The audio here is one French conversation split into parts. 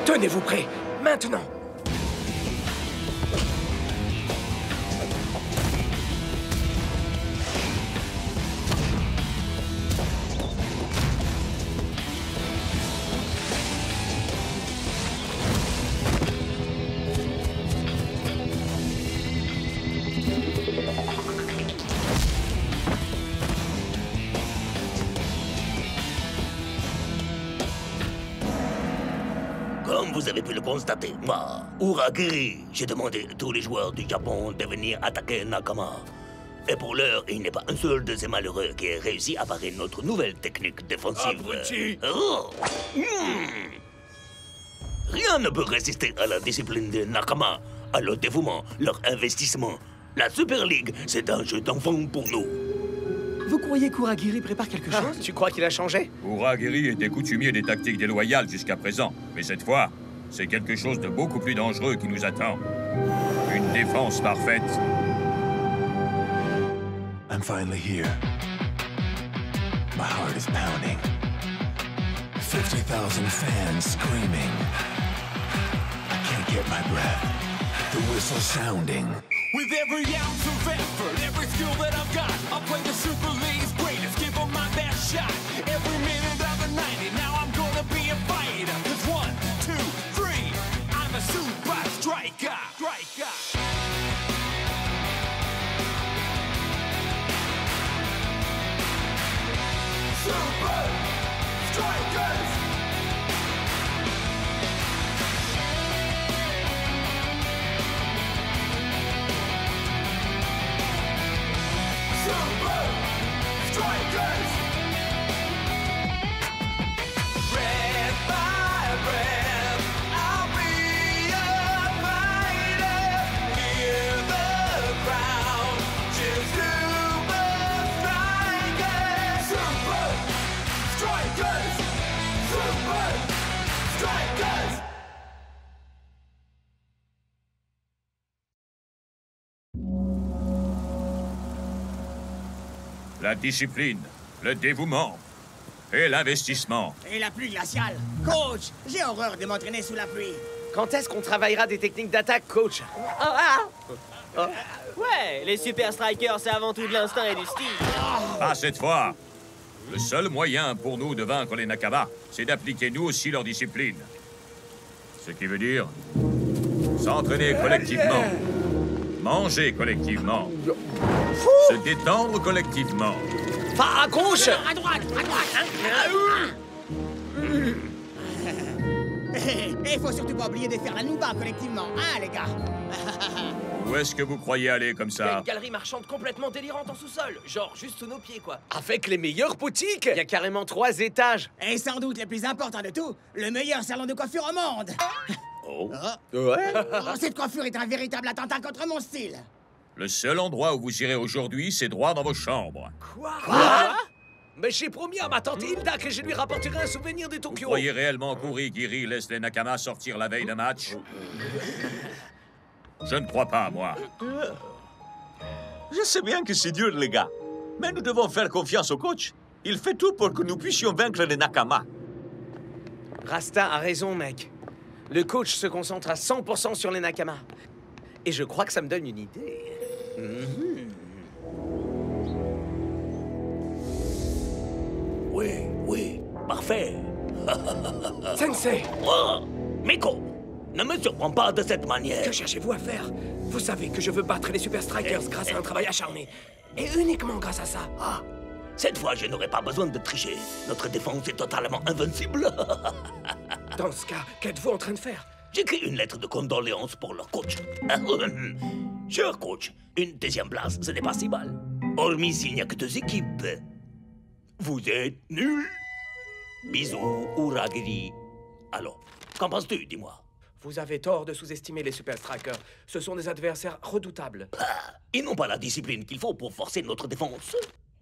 Tenez-vous prêts, maintenant! Comme vous avez pu le constater, moi, Uragiri, j'ai demandé à tous les joueurs du Japon de venir attaquer Nakama. Et pour l'heure, il n'est pas un seul de ces malheureux qui ait réussi à parer notre nouvelle technique défensive. Abruti! Oh. Rien ne peut résister à la discipline de Nakama, à leur dévouement, leur investissement. La Super League, c'est un jeu d'enfant pour nous. Vous croyez qu'Uragiri prépare quelque chose? Tu crois qu'il a changé? Uragiri était coutumier des tactiques déloyales jusqu'à présent. Mais cette fois, c'est quelque chose de beaucoup plus dangereux qui nous attend. Une défense parfaite. I'm finally here. My heart is pounding. 50,000 fans screaming. I can't get my breath. The whistle sounding. With every ounce of effort, every skill that I've got, I'll play the Super League's greatest, give them my best shot. Every minute of the 90, now I'm gonna be a fighter. 'Cause 1, 2, 3, I'm a super striker. Super Strikers! Super Strikers! Red by red, I'll be a fighter. Hear the crowd, cheer Super Strikers! Super Strikers! Super Strikers! La discipline, le dévouement et l'investissement. Et la pluie glaciale. Coach, j'ai horreur de m'entraîner sous la pluie. Quand est-ce qu'on travaillera des techniques d'attaque, coach? Ouais, les Super Strikers, c'est avant tout de l'instinct et du style. Pas cette fois. Le seul moyen pour nous de vaincre les Nakama, c'est d'appliquer nous aussi leur discipline. Ce qui veut dire s'entraîner collectivement, manger collectivement, se détendre collectivement. Pas à gauche! À droite, à droite. Et il faut surtout pas oublier de faire la nouba collectivement, hein, les gars? Où est-ce que vous croyez aller comme Il y a ça? une galerie marchande complètement délirante en sous-sol, genre juste sous nos pieds, quoi. Avec les meilleures boutiques! Il y a carrément 3 étages. Et sans doute le plus important de tout, le meilleur salon de coiffure au monde. Oh. Ouais? Oh, cette coiffure est un véritable attentat contre mon style. Le seul endroit où vous irez aujourd'hui, c'est droit dans vos chambres. Quoi? Mais j'ai promis à ma tante Hilda que je lui rapporterai un souvenir de Vous Tokyo. croyez réellement qu'Uragiri laisse les Nakama sortir la veille de match? Je ne crois pas, moi. Je sais bien que c'est dur, les gars. Mais nous devons faire confiance au coach. Il fait tout pour que nous puissions vaincre les Nakama. Rasta a raison, mec. Le coach se concentre à 100% sur les Nakama. Et je crois que ça me donne une idée. Oui, parfait. Sensei, Oh, Miko, ne me surprends pas de cette manière. que cherchez-vous à faire? Vous savez que je veux battre les Super Strikers grâce à un travail acharné. Et uniquement grâce à ça. Ah, cette fois, je n'aurai pas besoin de tricher. Notre défense est totalement invincible. Dans ce cas, qu'êtes-vous en train de faire? J'écris une lettre de condoléances pour leur coach. Cher coach, une deuxième place, ce n'est pas si mal. Hormis s'il n'y a que 2 équipes. Vous êtes nuls. Bisous, Uragiri. Alors, qu'en penses-tu, dis-moi? Vous avez tort de sous-estimer les Super Strikers. Ce sont des adversaires redoutables. Ah, ils n'ont pas la discipline qu'il faut pour forcer notre défense.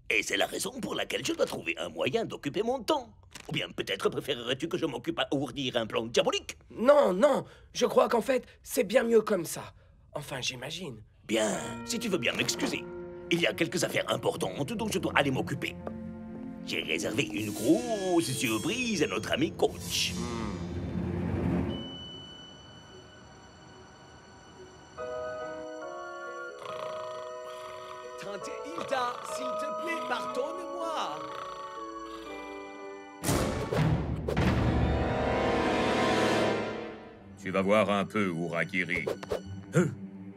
Et c'est la raison pour laquelle je dois trouver un moyen d'occuper mon temps. Ou bien peut-être préférerais-tu que je m'occupe à ourdir un plan diabolique? Non, non, je crois qu'en fait, c'est bien mieux comme ça. Enfin, j'imagine. Bien, si tu veux bien m'excuser. Il y a quelques affaires importantes dont je dois aller m'occuper. J'ai réservé une grosse surprise à notre ami coach. Tante Hilda, s'il te plaît, pardonne-moi. Tu vas voir un peu, Uragiri.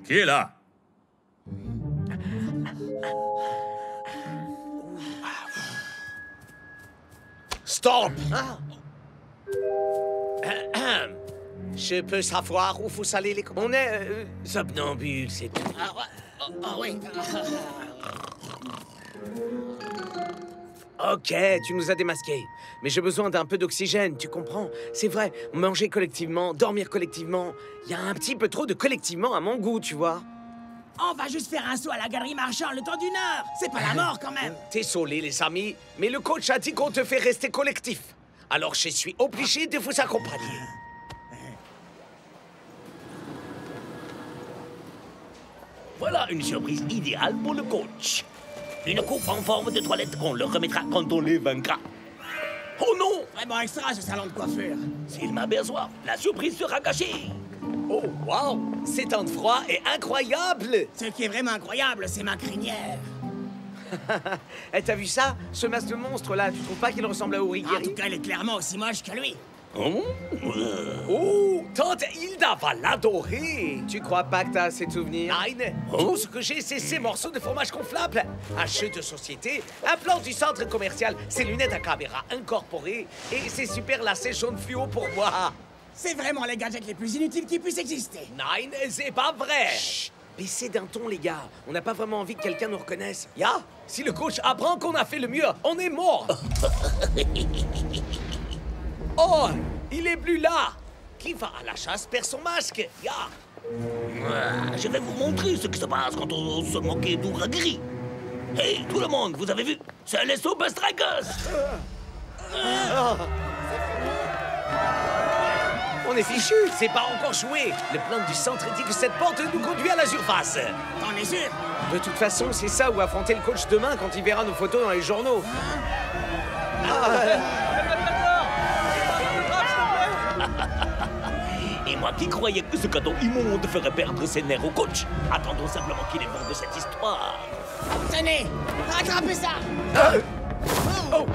Qui est là? Stop! Je peux savoir où vous allez les... On est somnambules, c'est tout. Ah oui. Ok, tu nous as démasqués. Mais j'ai besoin d'un peu d'oxygène, tu comprends? C'est vrai, manger collectivement, dormir collectivement... Il y a un petit peu trop de collectivement à mon goût, tu vois? On va juste faire un saut à la galerie marchande le temps d'une heure. C'est pas la mort, quand même. Désolé, les amis, mais le coach a dit qu'on te fait rester collectif. Alors je suis obligé de vous accompagner. Voilà une surprise idéale pour le coach. Une coupe en forme de toilette qu'on leur remettra quand on les vaincra. Oh non! Vraiment extra, ce salon de coiffure. S'il m'aperçoit, la surprise sera gâchée. Oh, wow! Ces temps de froid est incroyable! Ce qui est vraiment incroyable, c'est ma crinière. Eh, t'as vu ça? Ce masque de monstre, là, tu trouves pas qu'il ressemble à En Urigiri? tout cas, il est clairement aussi moche que lui. Oh, Tante Hilda va l'adorer! Tu crois pas que t'as assez de souvenirs? Nein! Tout ce que j'ai, c'est ces morceaux de fromage gonflable. Un jeu de société, un plan du centre commercial, ces lunettes à caméra incorporées et ces super lacets jaunes fluo pour moi. C'est vraiment les gadgets les plus inutiles qui puissent exister. Nein, c'est pas vrai! Chut! Baissez d'un ton, les gars. On n'a pas vraiment envie que quelqu'un nous reconnaisse. Ya! Si le coach apprend qu'on a fait le mieux, on est mort! Oh! Il est plus là! Qui va à la chasse perd son masque. Ya! Je vais vous montrer ce qui se passe quand on se moquait d'Uragiri. Hey, tout le monde, vous avez vu? C'est les Super Strikers! On est fichu! C'est pas encore joué! Le plan du centre dit que cette porte nous conduit à la surface! T'en es sûr? De toute façon, c'est ça où affronter le coach demain quand il verra nos photos dans les journaux. Et moi qui croyais que ce cadeau immonde ferait perdre ses nerfs au coach. Attendons simplement qu'il évolue de cette histoire. Tenez, rattrapez ça! Oh!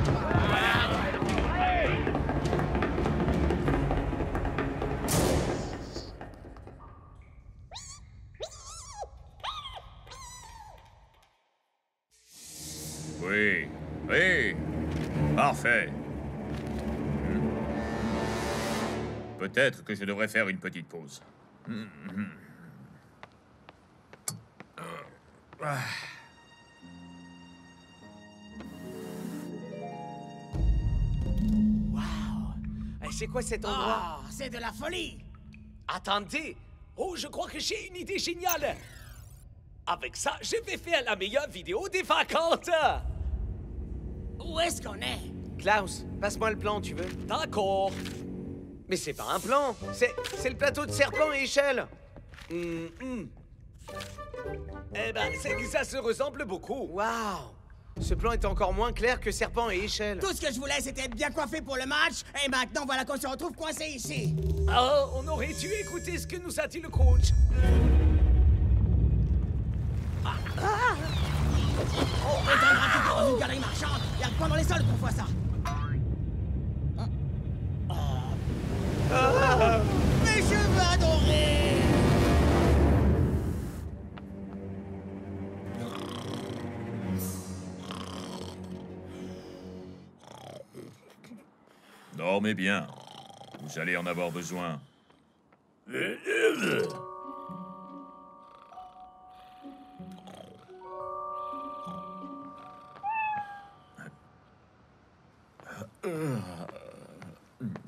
Oui, oui. Parfait. Peut-être que je devrais faire une petite pause. Eh, c'est quoi cet endroit? Ah, c'est de la folie! Attendez! Oh, je crois que j'ai une idée géniale! Avec ça, je vais faire la meilleure vidéo des vacances! Où est-ce qu'on est? Klaus, passe-moi le plan, tu veux? D'accord! Mais c'est pas un plan! C'est le plateau de serpent et échelle! Eh ben, c'est que ça se ressemble beaucoup! Waouh! Ce plan est encore moins clair que serpent et échelle. Tout ce que je voulais, c'était être bien coiffé pour le match, et maintenant, voilà qu'on se retrouve coincé ici. Oh, on aurait dû écouter ce que nous a dit le coach. On prétendra tout dans une galerie marchande. Y'a que pendant les sols qu'on voit ça. Mes cheveux adorés! Dormez bien. Vous allez en avoir besoin.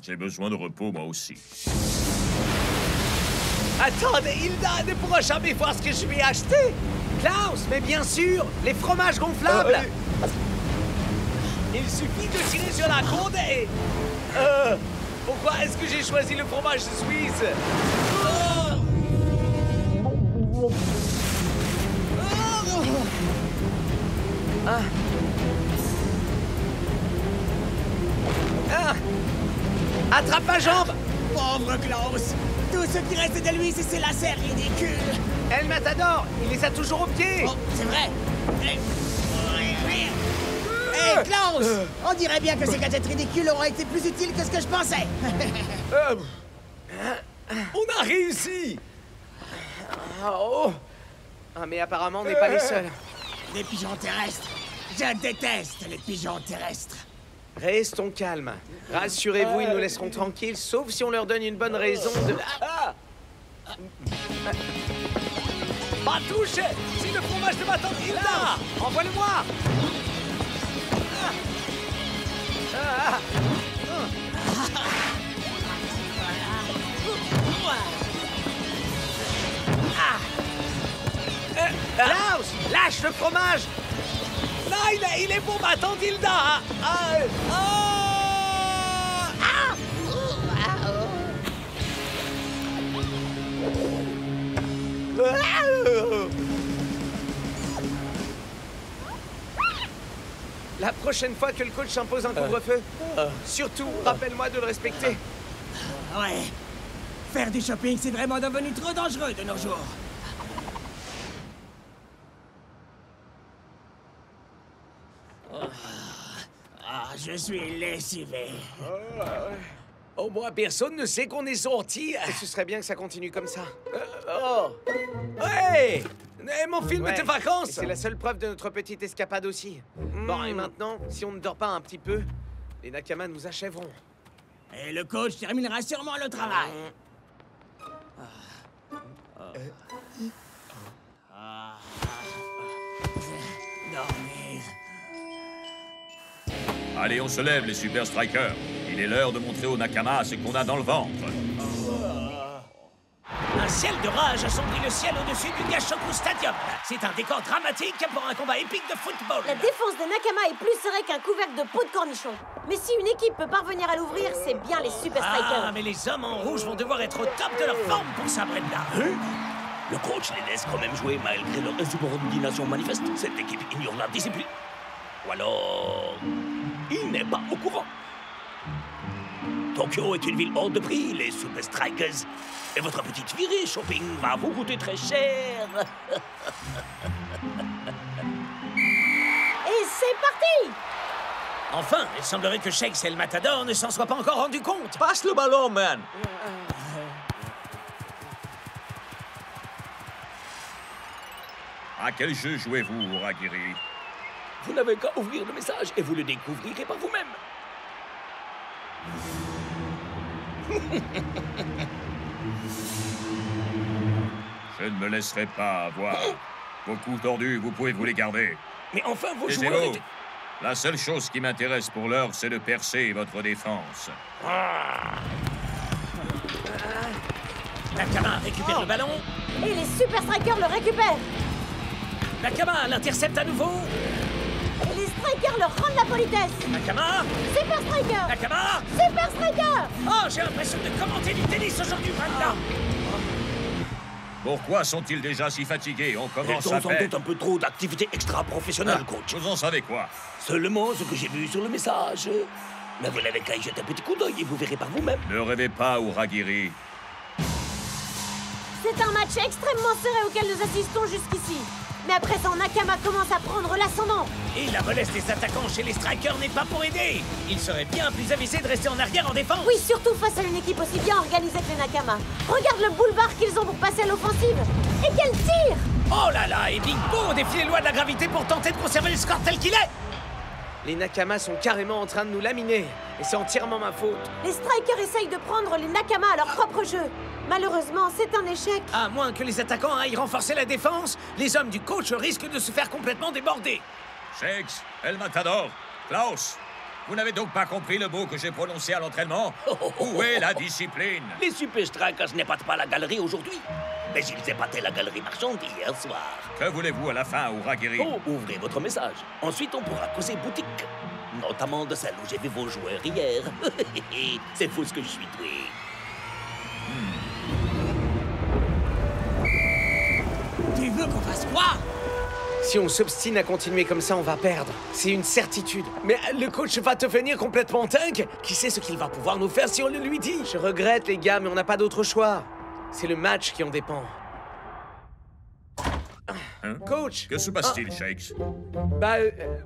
J'ai besoin de repos, moi aussi. Attendez, Hilda ne pourra jamais voir ce que je lui ai acheté. Klaus, mais bien sûr, les fromages gonflables. Il suffit de tirer sur la corde et... pourquoi est-ce que j'ai choisi le fromage suisse? Attrape ma jambe! Pauvre Klaus! Tout ce qui reste de lui, c'est ses lacets ridicules! El Matador, il les a toujours aux pieds! Oh, c'est vrai! Hé, Klaus! On dirait bien que ces gadgets ridicules auraient été plus utiles que ce que je pensais! On a réussi! Oh! Ah, mais apparemment, on n'est pas les seuls. Les pigeons terrestres! Je déteste les pigeons terrestres! Restons calmes. Rassurez-vous, ils nous laisseront tranquilles, sauf si on leur donne une bonne raison de... Pas touché! C'est le fromage de ma tante Hilda! Envoie-le-moi! Klaus! Lâche le fromage! Non, il est pour ma tante Hilda! La prochaine fois que le coach impose un couvre-feu, surtout, rappelle-moi de le respecter. Ouais. Faire du shopping, c'est vraiment devenu trop dangereux de nos jours. Je suis lessivé. Au moins, personne ne sait qu'on est sorti. Ce serait bien que ça continue comme ça. Hey! Mon film de vacances! C'est la seule preuve de notre petite escapade aussi. Bon, et maintenant, si on ne dort pas un petit peu, les Nakamas nous achèveront. Et le coach terminera sûrement le travail. Dormir. Allez, on se lève, les Super Strikers. Il est l'heure de montrer aux Nakamas ce qu'on a dans le ventre. Un ciel d'orage assombrit le ciel au-dessus du Gashoku Stadium. C'est un décor dramatique pour un combat épique de football. La défense des Nakama est plus serrée qu'un couvercle de peau de cornichon. Mais si une équipe peut parvenir à l'ouvrir, c'est bien les Super Strikers. Ah, mais les hommes en rouge vont devoir être au top de leur forme pour ça, Brenda. Le coach les laisse quand même jouer malgré leur insubordination manifeste. Cette équipe ignore la discipline. Ou alors... il n'est pas au courant. Tokyo est une ville hors de prix, les Super Strikers. Et votre petite virée shopping va vous coûter très cher. Et c'est parti! Enfin, il semblerait que Shakes et le Matador ne s'en soient pas encore rendus compte. Passe le ballon, man! À quel jeu jouez-vous, Uragiri? Vous n'avez qu'à ouvrir le message et vous le découvrirez par vous-même. Je ne me laisserai pas avoir. Vos coups tordus, vous pouvez vous les garder. Mais enfin, vos joueurs... Taisez-vous. La seule chose qui m'intéresse pour l'heure, c'est de percer votre défense. Nakama récupère le ballon. Et les Super Strikers le récupèrent. Nakama l'intercepte à nouveau. Et les Strikers leur rendent la politesse. Nakama. Super Striker. Nakama. Super Striker. Oh, j'ai l'impression de commenter du tennis aujourd'hui, Brenda. Pourquoi sont-ils déjà si fatigués? On commence Ils ont à sans peine. doute un peu trop d'activités extra-professionnelles, coach. Vous en savez quoi? Seulement ce que j'ai vu sur le message. Mais vous n'avez qu'à y jeter un petit coup d'œil et vous verrez par vous-même. Ne rêvez pas, Uragiri. C'est un match extrêmement serré auquel nous assistons jusqu'ici. Mais à présent, Nakama commence à prendre l'ascendant. Et la mollesse des attaquants chez les Strikers n'est pas pour aider. Il serait bien plus avisé de rester en arrière en défense. Oui, surtout face à une équipe aussi bien organisée que les Nakama. Regarde le boulevard qu'ils ont pour passer à l'offensive. Et quel tir! Oh là là, et Bingo défie les lois de la gravité pour tenter de conserver le score tel qu'il est. Les Nakamas sont carrément en train de nous laminer. Et c'est entièrement ma faute. Les Strikers essayent de prendre les Nakama à leur propre jeu. Malheureusement, c'est un échec. À moins que les attaquants aillent renforcer la défense, les hommes du coach risquent de se faire complètement déborder. Shakes, El Matador, Klaus, Vous n'avez donc pas compris le mot que j'ai prononcé à l'entraînement? Où est la discipline? Les Super Strikers n'épatent pas la galerie aujourd'hui, mais ils épataient la galerie marchande hier soir. Que voulez-vous à la fin, Uragiri? Oh, ouvrez votre message. Ensuite, on pourra causer boutique. Notamment de celle où j'ai vu vos joueurs hier. C'est fou ce que je suis doué. Tu veux qu'on fasse quoi? Si on s'obstine à continuer comme ça, on va perdre. C'est une certitude. Mais le coach va devenir complètement dingue. Qui sait ce qu'il va pouvoir nous faire si on le lui dit? Je regrette, les gars, mais on n'a pas d'autre choix. C'est le match qui en dépend. Hein? Coach! Que se passe-t-il, Shakes?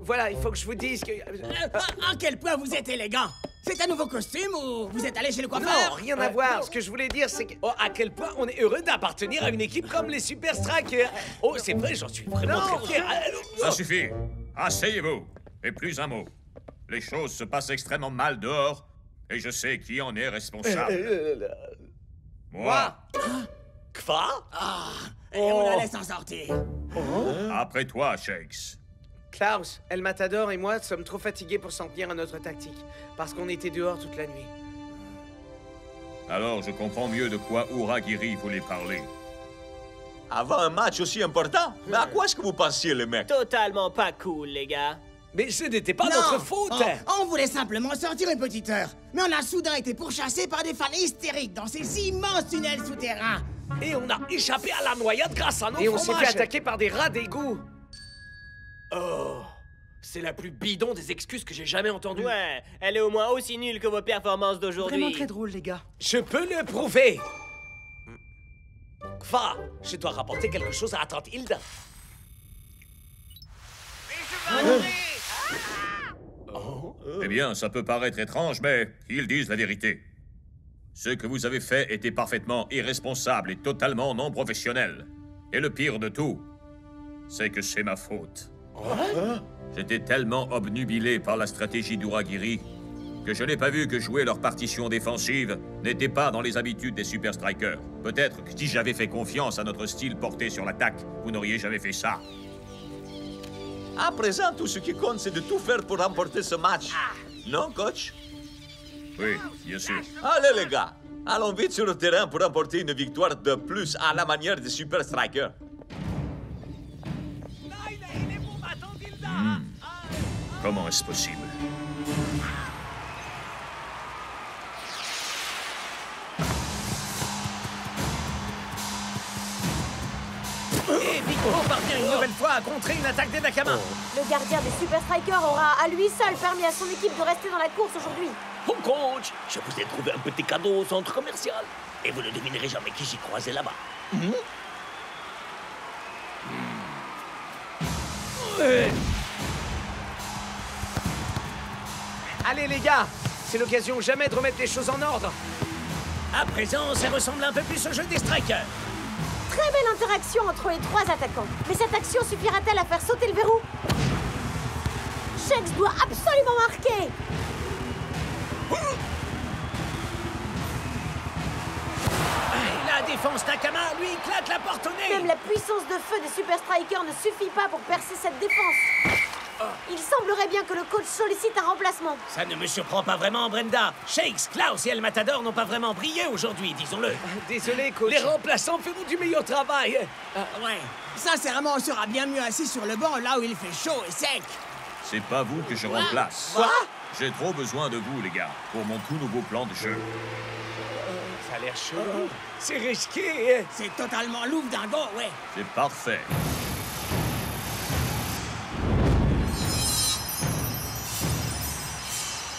Voilà, il faut que je vous dise que... À quel point vous êtes élégant? C'est un nouveau costume ou vous êtes allé chez le coiffeur? Non, rien à voir. Ce que je voulais dire, c'est que... Oh, à quel point on est heureux d'appartenir à une équipe comme les Super Strikers. Oh, c'est vrai, j'en suis vraiment très fier. Ça suffit. Asseyez-vous. Et plus un mot. Les choses se passent extrêmement mal dehors, et je sais qui en est responsable. Moi. Quoi? Et on allait s'en sortir. Après toi, Shakes. Klaus, El Matador et moi sommes trop fatigués pour s'en tenir à notre tactique, parce qu'on était dehors toute la nuit. Alors, je comprends mieux de quoi Uragiri voulait parler. Avant un match aussi important? Mais à quoi est-ce que vous pensiez, les mecs? Totalement pas cool, les gars. Mais ce n'était pas Non, notre faute! On voulait simplement sortir une petite heure. Mais on a soudain été pourchassés par des fans hystériques dans ces immenses tunnels souterrains. Et on a échappé à la noyade grâce à nos fromages. Et on s'est fait attaquer par des rats d'égout. Oh, c'est la plus bidon des excuses que j'ai jamais entendues. Ouais, elle est au moins aussi nulle que vos performances d'aujourd'hui. Vraiment très drôle, les gars. Je peux le prouver. Va, je dois rapporter quelque chose à la tante Hilda. Eh bien, ça peut paraître étrange, mais ils disent la vérité. Ce que vous avez fait était parfaitement irresponsable et totalement non professionnel. Et le pire de tout, c'est que c'est ma faute. J'étais tellement obnubilé par la stratégie d'Uragiri que je n'ai pas vu que jouer leur partition défensive n'était pas dans les habitudes des Super Strikers. Peut-être que si j'avais fait confiance à notre style porté sur l'attaque, vous n'auriez jamais fait ça. À présent, tout ce qui compte, c'est de tout faire pour remporter ce match. Non, coach? Oui, bien sûr. Allez, les gars, allons vite sur le terrain pour remporter une victoire de plus à la manière des Super Strikers. Comment est-ce possible? Et Vico parvient une nouvelle fois à contrer une attaque des Nakama. Le gardien des Super Strikers aura à lui seul permis à son équipe de rester dans la course aujourd'hui. Oh coach, je vous ai trouvé un petit cadeau au centre commercial. Et vous ne devinerez jamais qui j'ai croisé là-bas. Allez les gars, c'est l'occasion jamais de remettre les choses en ordre. À présent, ça ressemble un peu plus au jeu des Strikers. Très belle interaction entre les trois attaquants. Mais cette action suffira-t-elle à faire sauter le verrou? Shakes doit absolument marquer. La défense Nakama lui éclate la porte au nez. Même la puissance de feu des Super Strikers ne suffit pas pour percer cette défense. Il semblerait bien que le coach sollicite un remplacement. Ça ne me surprend pas vraiment, Brenda. Shakes, Klaus et El Matador n'ont pas vraiment brillé aujourd'hui, disons-le. Désolé, coach. Les remplaçants feront du meilleur travail. Ouais. Sincèrement, on sera bien mieux assis sur le banc là où il fait chaud et sec. C'est pas vous que je remplace. Quoi? J'ai trop besoin de vous, les gars, pour mon tout nouveau plan de jeu. Ça a l'air chaud. C'est risqué. C'est totalement louvre dingo, ouais. C'est parfait.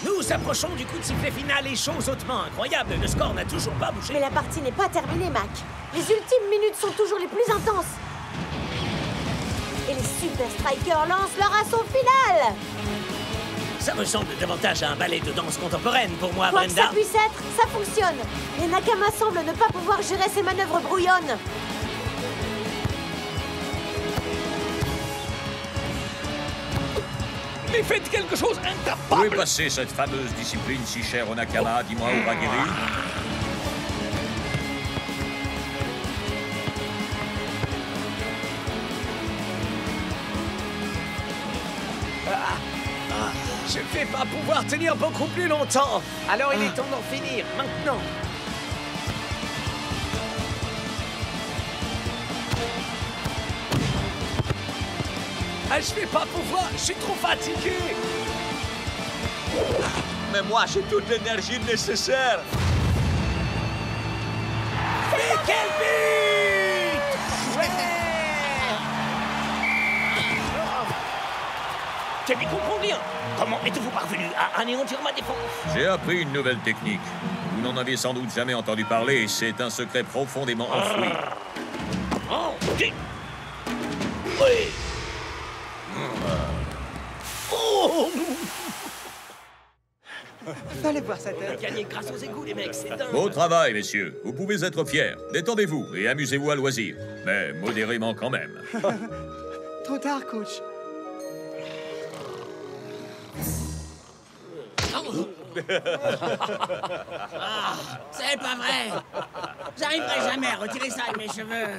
Nous approchons du coup de sifflet final et chose hautement incroyable, le score n'a toujours pas bougé. Mais la partie n'est pas terminée, Mac. Les ultimes minutes sont toujours les plus intenses. Et les Super Strikers lancent leur assaut final. Ça ressemble davantage à un ballet de danse contemporaine pour moi, Quoi que Brenda. ça puisse être, ça fonctionne. Les Nakama semblent ne pas pouvoir gérer ces manœuvres brouillonnes. Mais faites quelque chose Où est incapable. passée cette fameuse discipline si chère au Nakama, dis-moi, Uragiri? Je vais pas pouvoir tenir beaucoup plus longtemps. Alors il est temps d'en finir, maintenant. Ah, je vais pas pouvoir, je suis trop fatigué. Mais moi, j'ai toute l'énergie nécessaire. Et quel but! Ouais! Je n'y comprends rien. Comment êtes-vous parvenu à anéantir ma défense? J'ai appris une nouvelle technique. Vous n'en avez sans doute jamais entendu parler. C'est un secret profondément enfoui. Oh, ok. Oui. Oh! Fallait voir sa tête. Gagné grâce aux égouts, les mecs, c'est dingue. Beau travail, messieurs. Vous pouvez être fiers. Détendez-vous et amusez-vous à loisir. Mais modérément quand même. Trop tard, coach. C'est pas vrai. J'arriverai jamais à retirer ça de mes cheveux.